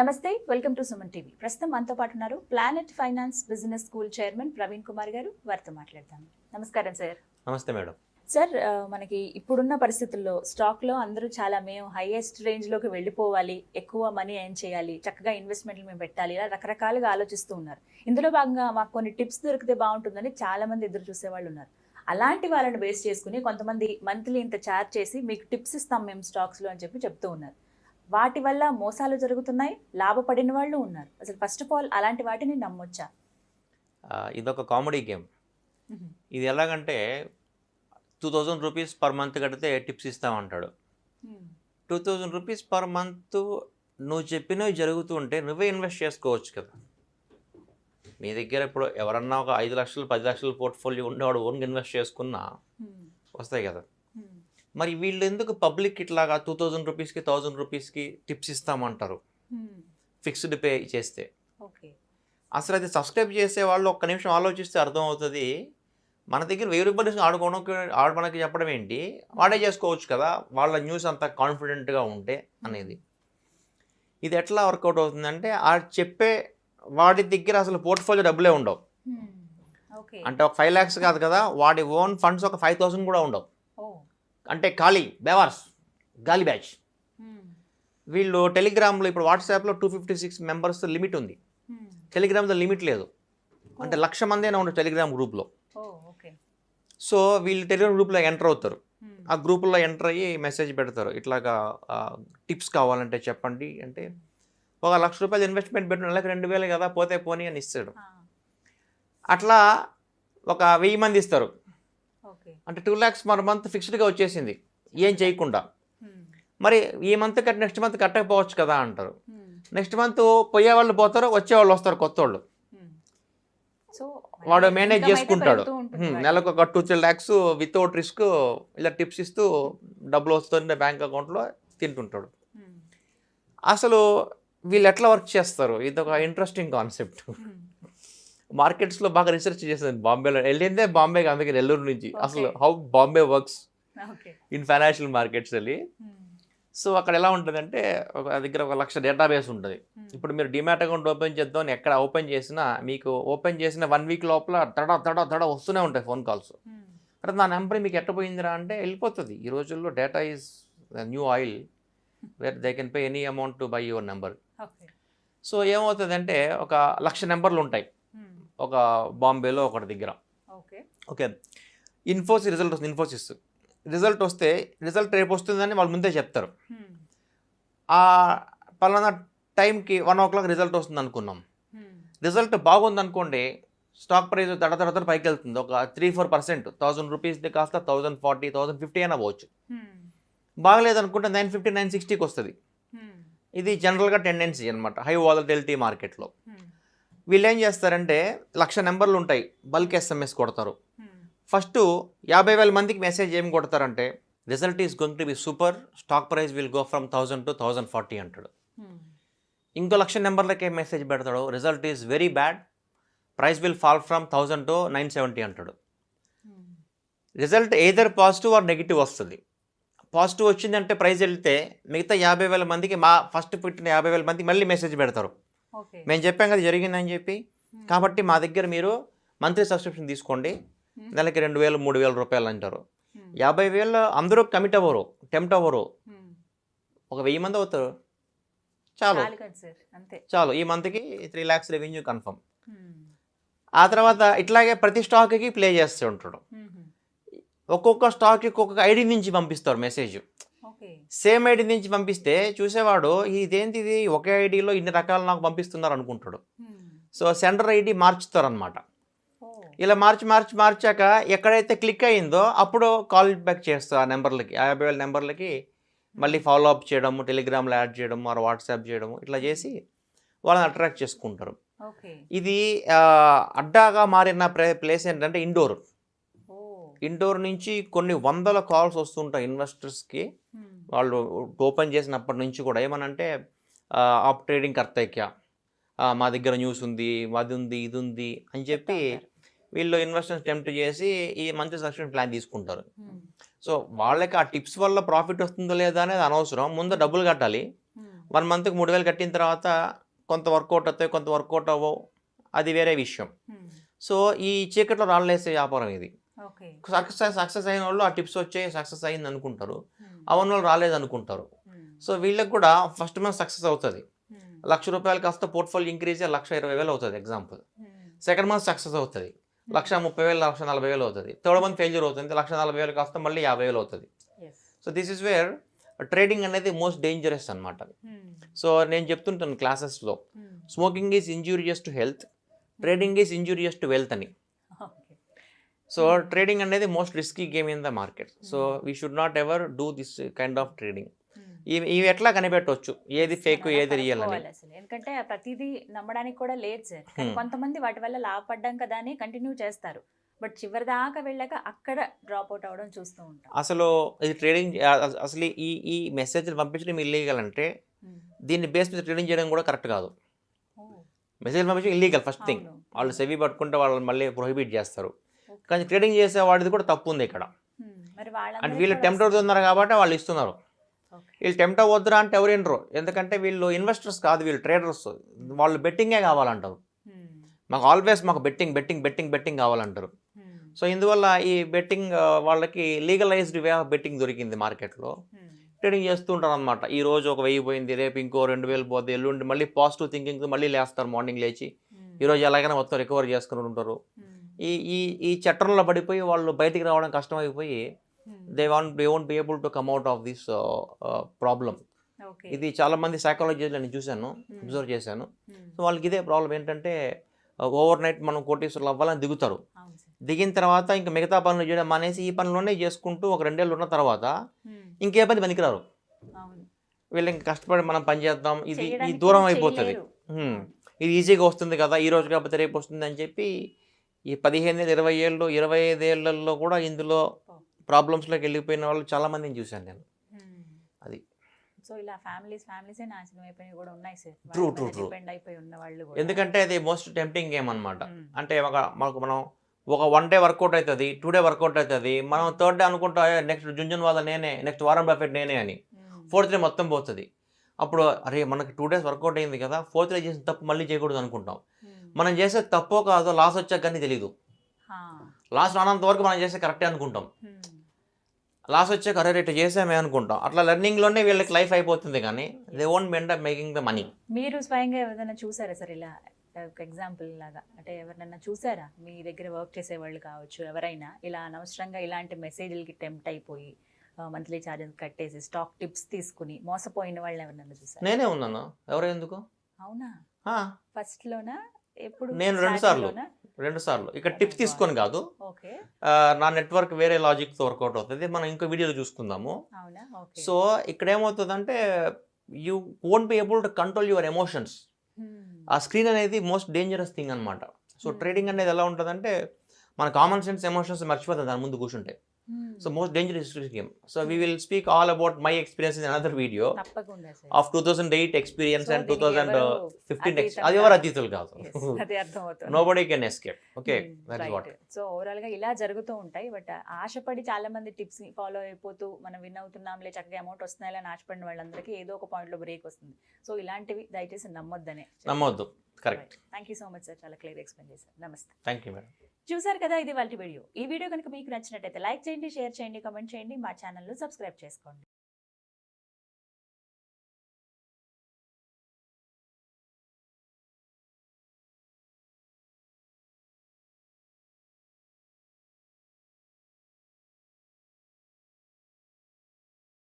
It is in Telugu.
నమస్తే, వెల్కమ్ టు సుమన్ టీవీ. ప్రస్తుతం మనతో పాటు ఉన్నారు planet finance business school chairman Praveen Kumar గారు. వారితో మాట్లాడతాం. నమస్కారం సార్. నమస్తే మేడం. సార్, మనకి ఇప్పుడున్న పరిస్థితుల్లో స్టాక్లో అందరూ చాలా మేము హైయెస్ట్ రేంజ్లోకి వెళ్ళిపోవాలి, ఎక్కువ మనీ ఎర్న్ చేయాలి, చక్కగా ఇన్వెస్ట్మెంట్లు మేము పెట్టాలి, ఇలా రకరకాలుగా ఆలోచిస్తూ ఉన్నారు. ఇందులో భాగంగా మాకు కొన్ని టిప్స్ దొరికితే బాగుంటుందని చాలా మంది ఎదురు చూసే వాళ్ళు ఉన్నారు. అలాంటి వాళ్ళని బేస్ చేసుకుని కొంతమంది మంత్లీ ఇంత ఛార్జ్ చేసి మీకు టిప్స్ ఇస్తాం మేము స్టాక్స్లో అని చెప్తూ ఉన్నారు. వాటి వల్ల మోసాలు జరుగుతున్నాయి, లాభపడిన వాళ్ళు ఉన్నారు. అసలు ఫస్ట్ ఆఫ్ ఆల్ అలాంటి వాటిని నమ్మొచ్చా? ఇదొక కామెడీ గేమ్. ఇది ఎలాగంటే 2000 రూపీస్ పర్ మంత్ కడితే టిప్స్ ఇస్తామంటాడు. 2000 రూపీస్ పర్ మంత్ నువ్వు చెప్పినవి జరుగుతూ ఉంటే నువ్వే ఇన్వెస్ట్ చేసుకోవచ్చు కదా. నీ దగ్గర ఇప్పుడు ఎవరన్నా ఒక 5 లక్షలు 10 లక్షల పోర్ట్ఫోలియో ఉండేవాడు ఓన్గా ఇన్వెస్ట్ చేసుకున్నా వస్తాయి కదా. మరి వీళ్ళు ఎందుకు పబ్లిక్ ఇట్లాగా 2000 రూపీస్కి 1000 రూపీస్కి టిప్స్ ఇస్తామంటారు ఫిక్స్డ్ పే చేస్తే? అసలు అది సబ్స్క్రైబ్ చేసే వాళ్ళు ఒక్క నిమిషం ఆలోచిస్తే అర్థమవుతుంది. మన దగ్గర 1000 రూపాయలు ఆడమనకి చెప్పడం ఏంటి, వాడే చేసుకోవచ్చు కదా వాళ్ళ న్యూస్ అంతా కాన్ఫిడెంట్గా ఉంటే అనేది. ఇది ఎట్లా వర్కౌట్ అవుతుందంటే ఆ చెప్పే వాడి దగ్గర అసలు పోర్ట్ఫోలియో డబ్బులే ఉండవు. అంటే ఒక 5 lakhs కాదు కదా, వాడి ఓన్ ఫండ్స్ ఒక 5000 కూడా ఉండవు. అంటే ఖాళీ బేవార్స్, గాలి బ్యాచ్. వీళ్ళు టెలిగ్రామ్లో ఇప్పుడు వాట్సాప్లో 256 మెంబర్స్ లిమిట్ ఉంది, టెలిగ్రామ్లో లిమిట్ లేదు. అంటే 1,00,000 మంది అయినా ఉండదు టెలిగ్రామ్ గ్రూప్లో. సో వీళ్ళు టెలిగ్రామ్ గ్రూప్లో ఎంటర్ అవుతారు. ఆ గ్రూపుల్లో ఎంటర్ అయ్యి మెసేజ్ పెడతారు, ఇట్లాగా టిప్స్ కావాలంటే చెప్పండి అంటే. ఒక 1,00,000 రూపాయలు ఇన్వెస్ట్మెంట్ పెట్టిన నెలకు 2,000 కదా, పోతే పోనీ అని ఇస్తాడు. అట్లా ఒక 1000 మంది ఇస్తారు. అంటే 2 lakhs పర్ మంత్ ఫిక్స్డ్గా వచ్చేసింది ఏం చేయకుండా. మరి ఈ మంత్ కట్టి నెక్స్ట్ మంత్ కట్టకపోవచ్చు కదా అంటారు. నెక్స్ట్ మంత్ పోయేవాళ్ళు పోతారు, వచ్చేవాళ్ళు వస్తారు కొత్త వాళ్ళు. వాడు మేనేజ్ చేసుకుంటాడు. నెలకు ఒక 2-3 lakhs వితౌట్ రిస్క్ ఇలా టిప్స్ ఇస్తూ డబ్బులు వస్తుంది బ్యాంక్ అకౌంట్లో తింటుంటాడు. అసలు వీళ్ళు ఎట్లా వర్క్ చేస్తారు? ఇది ఒక ఇంట్రెస్టింగ్ కాన్సెప్ట్. మార్కెట్స్లో బాగా రీసెర్చ్ చేసింది. బాంబేలో వెళ్ళిందే బాంబేకి, అందుకే నెల్లూరు నుంచి. అసలు how Bombay works in financial markets వెళ్ళి. సో అక్కడ ఎలా ఉంటుందంటే ఒక దగ్గర 1,00,000 డేటాబేస్ ఉంటుంది. ఇప్పుడు మీరు డిమాట్ అకౌంట్ ఓపెన్ చేద్దామని ఎక్కడ ఓపెన్ చేసినా మీకు ఓపెన్ చేసిన 1 week లోపల తడ వస్తూనే ఉంటాయి ఫోన్ కాల్స్. అంటే నా నెంబర్ మీకు ఎట్టపోయిందిరా అంటే వెళ్ళిపోతుంది. ఈ రోజుల్లో data is new oil where they can pay any amount to buy your number. So ఏమవుతుందంటే ఒక 1,00,000 నెంబర్లు ఉంటాయి ఒక బాంబేలో ఒకటి దగ్గర. ఓకే, ఇన్ఫోసిస్ రిజల్ట్ వస్తుంది. ఇన్ఫోసిస్ రిజల్ట్ వస్తే రిజల్ట్ రేపు వస్తుందని వాళ్ళు ముందే చెప్తారు. ఆ పలానా టైంకి 1 o'clock రిజల్ట్ వస్తుంది అనుకున్నాం. రిజల్ట్ బాగుంది అనుకోండి, స్టాక్ ప్రైస్ తడ పైకి వెళ్తుంది. ఒక 3-4%, 1000 రూపీస్ది కాస్త 1040, 1050 అయినా పోవచ్చు. బాగలేదనుకుంటే 950, 960కి వస్తుంది. ఇది జనరల్గా టెండెన్సీ అనమాట హై వాలటిలిటీ మార్కెట్లో. వీళ్ళు ఏం చేస్తారంటే 1,00,000 నెంబర్లు ఉంటాయి, బల్క్ SMS కొడతారు. ఫస్ట్ 50,000 మందికి మెసేజ్ ఏం కొడతారంటే result is going to be super, stock price will go from 1000 to 1040 అంటాడు. ఇంకో 1,00,000 నెంబర్లకే మెసేజ్ పెడతాడు, result is very bad, price will fall from 1000 to 970 అంటాడు. Result either positive or negative వస్తుంది. పాజిటివ్ వచ్చిందంటే ప్రైస్ వెళ్తే మిగతా 50,000 మందికి మా ఫస్ట్ పెట్టిన 50,000 మందికి మళ్ళీ మెసేజ్ పెడతారు, మేము చెప్పాం కదా జరిగిందని చెప్పి, కాబట్టి మా దగ్గర మీరు మంత్లీ సబ్స్క్రిప్షన్ తీసుకోండి, నెలకి 2,000-3,000 రూపాయలు అంటారు. 50,000 అందరూ కమిట్ అవ్వరు, టెంప్ట్ అవ్వరు. ఒక 1000 మంది అవుతారు, చాలు ఈ మంత్కి 3 lakhs రెవెన్యూ కన్ఫర్మ్. ఆ తర్వాత ఇట్లాగే ప్రతి స్టాక్కి ప్లే చేస్తూ ఉంటాడు. ఒక్కొక్క స్టాక్కి ఒక్కొక్క ఐడి నుంచి పంపిస్తారు మెసేజ్. సేమ్ ఐడి నుంచి పంపిస్తే చూసేవాడు ఇదేంటి ఇది ఒకే ఐడిలో ఇన్ని రకాలు నాకు పంపిస్తున్నారు అనుకుంటాడు. సో సెండర్ ఐడి మార్చుతారు అనమాట. ఇలా మార్చాక ఎక్కడైతే క్లిక్ అయ్యిందో అప్పుడు కాల్ బ్యాక్ చేస్తారు ఆ నెంబర్లకి, 50,000 నెంబర్లకి మళ్ళీ ఫాలో అప్ చేయడము, టెలిగ్రామ్లో యాడ్ చేయడము, మరి వాట్సాప్ చేయడము, ఇట్లా చేసి వాళ్ళని అట్రాక్ట్ చేసుకుంటారు. ఇది అడ్డాగా మారిన ప్లేస్ ఏంటంటే ఇండోర్ నుంచి కొన్ని 100 కాల్స్ వస్తుంటాయి ఇన్వెస్టర్స్కి. వాళ్ళు ఓపెన్ చేసినప్పటి నుంచి కూడా ఏమనంటే ఆప్ ట్రేడింగ్ కర్తైక్యా, మా దగ్గర న్యూస్ ఉంది, అది ఉంది, ఇది ఉంది అని చెప్పి వీళ్ళు ఇన్వెస్టర్స్ టెంప్ట్ చేసి ఈ మంచి సబ్స్క్రిప్షన్ ప్లాన్ తీసుకుంటారు. సో వాళ్ళకి ఆ టిప్స్ వల్ల ప్రాఫిట్ వస్తుందో లేదా అనేది అనవసరం, ముందు డబ్బులు కట్టాలి, 1 మంత్కి 3,000 కట్టిన తర్వాత కొంత వర్కౌట్ అవుతాయి, కొంత వర్కౌట్ అవ్వవు, అది వేరే విషయం. సో ఈ చీకట్లో రాళ్ళేసే వ్యాపారం ఇది. సక్సెస్ అయిన వాళ్ళు ఆ టిప్స్ వచ్చాయి, సక్సెస్ అయింది అనుకుంటారు, అవన్న వాళ్ళు రాలేదు అనుకుంటారు. సో వీళ్ళకి కూడా ఫస్ట్ మంత్ సక్సెస్ అవుతుంది, ₹1,00,000 కాస్త పోర్ట్ఫోలియో ఇంక్రీజ్ 1,20,000 అవుతుంది ఎగ్జాంపుల్. సెకండ్ మంత్ సక్సెస్ అవుతుంది, 1,30,000 1,40,000 అవుతుంది. థర్డ్ మంత్ ఫెయిల్యూర్ అవుతుంది, 1,40,000 కాస్త మళ్ళీ 50,000 అవుతుంది. So this is where trading అనేది మోస్ట్ డేంజరస్ అనమాట. సో నేను చెప్తుంటాను క్లాసెస్లో, smoking is injurious to health, trading is injurious to wealth అని. సో ట్రేడింగ్ అనేది most risky game in the market. So we should not ever do this kind of trading. ఇవి ఎట్లా కనిపెట్టవచ్చు ఏది ఫేక్ ఏది రియల్ అని? ఎందుకంటే ప్రతిదీ నమ్మడానికి కూడా లేదు సార్. కొంతమంది వాటి వల్ల లాభపడ్డాం కదా అని కంటిన్యూ చేస్తారు, బట్ చివరి దాకా వెళ్ళాక అక్కడ డ్రాప్ అవుట్ అవ్వడం చూస్తూ ఉంటాం. అసలు ఇది ట్రేడింగ్, అసలు ఈ మెసేజ్లు పంపించడం ఇల్లీగల్ అంటే దీన్ని బేస్ మీద ట్రేడింగ్ చేయడం కూడా కరెక్ట్ కాదు. మెసేజ్ పంపించడం ఇల్లీగల్ ఫస్ట్ థింగ్. వాళ్ళు సెవి పట్టుకుంటే వాళ్ళు మళ్ళీ ప్రొహిబిట్ చేస్తారు. కానీ ట్రేడింగ్ చేసే వాడిది కూడా తప్పు ఉంది ఇక్కడ. అంటే వీళ్ళు టెంప్ట్ అవుతున్నారు కాబట్టి వాళ్ళు ఇస్తున్నారు. వీళ్ళు టెంప్ట్ అవ్వద్దురా అంటే ఎవరు వినరు, ఎందుకంటే వీళ్ళు ఇన్వెస్టర్స్ కాదు, వీళ్ళు ట్రేడర్స్. వాళ్ళు బెట్టింగే కావాలంటారు, మాకు ఆల్వేస్ మాకు బెట్టింగ్ బెట్టింగ్ బెట్టింగ్ బెట్టింగ్ కావాలంటారు. సో ఇందువల్ల ఈ బెట్టింగ్ వాళ్ళకి లీగలైజ్డ్ వే ఆఫ్ బెట్టింగ్ దొరికింది మార్కెట్లో. ట్రేడింగ్ చేస్తూ ఉంటారు అనమాట. ఈ రోజు ఒక 1000 పోయింది, రేపు ఇంకో 2,000 పోద్ది, ఎల్లుండి మళ్ళీ పాజిటివ్ థింకింగ్ మళ్ళీ లేస్తారు మార్నింగ్ లేచి, ఈరోజు ఎలాగైనా మొత్తం రికవర్ చేసుకుని ఉంటారు. ఈ చట్టంలో పడిపోయి వాళ్ళు బయటికి రావడం కష్టమైపోయి they won't be able to come out of this problem. ఇది చాలా మంది సైకాలజీలో నేను చూశాను, అబ్జర్వ్ చేశాను. సో వాళ్ళకి ఇదే ప్రాబ్లం ఏంటంటే ఓవర్ నైట్ మనం కోటీశ్వరులు అవ్వాలని దిగుతారు. దిగిన తర్వాత ఇంకా మిగతా పనులు చేయడం మానేసి ఈ పనుల్లోనే చేసుకుంటూ ఒక 2 ఏళ్ళు ఉన్న తర్వాత ఇంకే పని పనికిరారు. వీళ్ళు ఇంకా కష్టపడి మనం పని చేద్దాం, ఇది దూరం అయిపోతుంది. ఇది ఈజీగా వస్తుంది కదా, ఈ రోజు కాకపోతే రేపు వస్తుంది అని చెప్పి ఈ 15 ఏళ్ళు 20 ఏళ్ళు 25 ఏళ్లలో కూడా ఇందులో ప్రాబ్లమ్స్లోకి వెళ్ళిపోయిన వాళ్ళు చాలా మందిని చూశాను నేను. అది సో ఇలా ఫ్యామిలీసే నాశనం అయిపోయి కూడా ఉన్నాయి సార్. ట్రూ డిపెండ్ అయిపోయి ఉన్న వాళ్ళు, ఎందుకంటే అది మోస్ట్ టెంప్టింగ్ గేమ్ అనమాట. అంటే మనకు మనం ఒక 1 డే వర్కౌట్ అవుతుంది, 2 డే వర్కౌట్ అవుతుంది, మనం 3rd డే అనుకుంటా నెక్స్ట్ జుంజన్ వాళ్ళ నేనే, నెక్స్ట్ వారన్ బఫెట్ నేనే అని, 4th డే మొత్తం పోతుంది. అప్పుడు అరే మనకి 2 డేస్ వర్కౌట్ అయింది కదా, 4th డే చేసిన తప్పు మళ్ళీ చేయకూడదు అనుకుంటాం. మనం చేసే తప్పో కాదో లాస్ వచ్చాక కానీ తెలియదు. లాస్ రానంత వరకు మనం చేసే కరెక్టే అనుకుంటాం, లాస్ వచ్చాక అరే రేటు చేసామే అనుకుంటాం. అట్లా లెర్నింగ్లోనే వీళ్ళకి లైఫ్ అయిపోతుంది, కానీ they won't end up making the money. మీరు స్వయంగా ఏదైనా చూసారా సార్ ఇలా ఒక ఎగ్జాంపుల్ లాగా? అంటే ఎవరినైనా చూసారా మీ దగ్గర వర్క్ చేసే వాళ్ళు కావచ్చు, ఎవరైనా ఇలా అనవసరంగా ఇలాంటి మెసేజ్లకి టెంప్ట్ అయిపోయి మంత్లీ ఛార్జెస్ కట్టేసి స్టాక్ టిప్స్ తీసుకుని మోసపోయిన వాళ్ళని ఎవరినైనా చూసారా? నేనే ఉన్నాను, ఎవరు ఎందుకు? అవునా? ఫస్ట్ లోనా? ఎప్పుడు? నేను 2 సార్లు ఇక్కడ టిప్స్ తీసుకొని కాదు, నా నెట్వర్క్ వేరే లాజిక్తో వర్కౌట్ అవుతుంది, మనం ఇంకో వీడియోలో చూసుకుందాము. సో ఇక్కడ ఏమవుతుందంటే you won't be able to control your emotions. ఆ స్క్రీన్ అనేది మోస్ట్ డేంజరస్ థింగ్ అనమాట. సో ట్రేడింగ్ అనేది ఎలా ఉంటుందంటే మన కామన్ సెన్స్ ఎమోషన్స్ మర్చిపోతుంది దాని ముందు కూర్చుంటే. So most dangerous game. So we will speak all about my experience in another video of 2008 experience and 2015 experience. అది ఎవరు అతీతులు కాదు, nobody can escape. Okay, that's what. So overall గా ఇలా జరుగుతూ ఉంటాయి. బట్ ఆశపడి చాలా మంది టిప్స్ ఫాలో అయిపోతూ మనం విన్ అవుతున్నాంలే, చక్కగా అమౌంట్ వస్తున్నాయి అని ఆశపడిన వాళ్ళందరికీ ఏదో ఒక పాయింట్ లో బ్రేక్ వస్తుంది. సో ఇలాంటివి దయచేసి నమ్మొద్దు. Correct. Thank you so much sir, చాలా క్లియర్ ఎక్స్ప్లెయిన్ చేశారు. నమస్తే. Thank you madam. చూసారు కదా, ఇది వాళ్ళ వీడియో. ఈ వీడియో కనుక మీకు నచ్చినట్టయితే లైక్ చేయండి, షేర్ చేయండి, కామెంట్ చేయండి, మా ఛానల్ను సబ్స్క్రైబ్ చేసుకోండి.